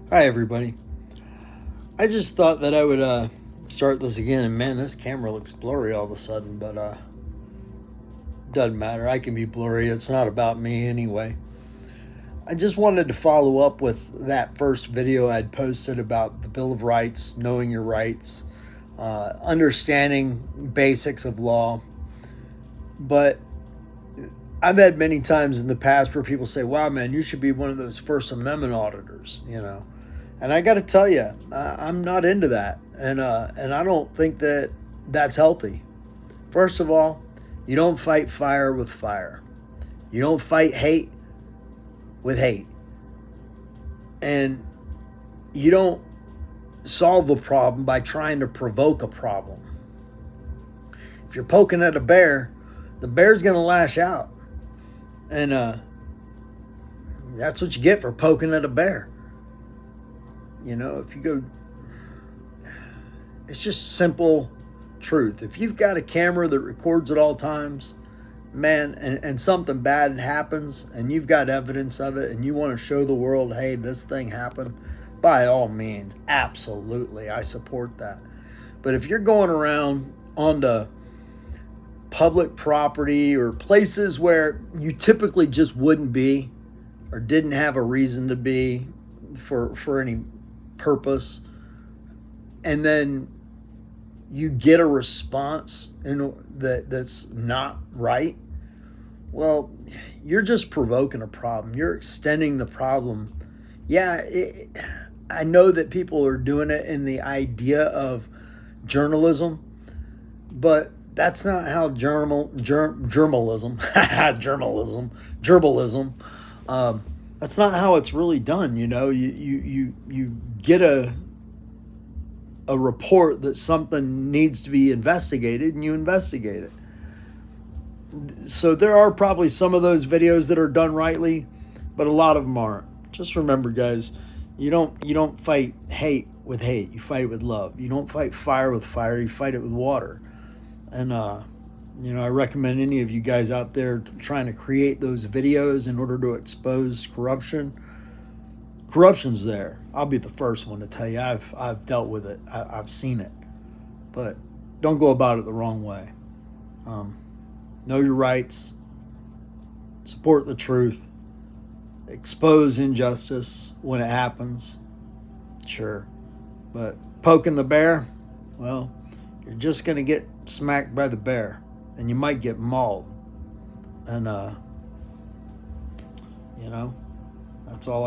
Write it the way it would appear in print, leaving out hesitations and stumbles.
Hi, everybody. I just thought that I would start this again, and man, this camera looks blurry all of a sudden, but doesn't matter. I can be blurry. It's not about me anyway. I just wanted to follow up with that first video I'd posted about the Bill of Rights, knowing your rights, understanding basics of law. But I've had many times in the past where people say, wow, man, you should be one of those First Amendment auditors, you know. And I got to tell you, I'm not into that, and I don't think that that's healthy. First of all, you don't fight fire with fire. You don't fight hate with hate, and you don't solve a problem by trying to provoke a problem. If you're poking at a bear, the bear's going to lash out, and that's what you get for poking at a bear. You know, if you go, it's just simple truth. If you've got a camera that records at all times, man, and something bad happens and you've got evidence of it and you want to show the world, hey, this thing happened, by all means, absolutely, I support that. But if you're going around onto public property or places where you typically just wouldn't be or didn't have a reason to be for any purpose, and then you get a response that's not right, well, you're just provoking a problem. You're extending the problem. Yeah, I know that people are doing it in the idea of journalism, but that's not how journalism, that's not how it's really done. You know, you get a report that something needs to be investigated, and you investigate it. So there are probably some of those videos that are done rightly, but a lot of them aren't. Just remember, guys, you don't fight hate with hate. You fight it with love. You don't fight fire with fire. You fight it with water. And you know, I recommend any of you guys out there trying to create those videos in order to expose corruption. Corruption's there. I'll be the first one to tell you I've dealt with it. I've seen it. But don't go about it the wrong way. Know your rights. Support the truth. Expose injustice when it happens. Sure. But poking the bear, well, you're just going to get smacked by the bear. And you might get mauled. And, you know, that's all.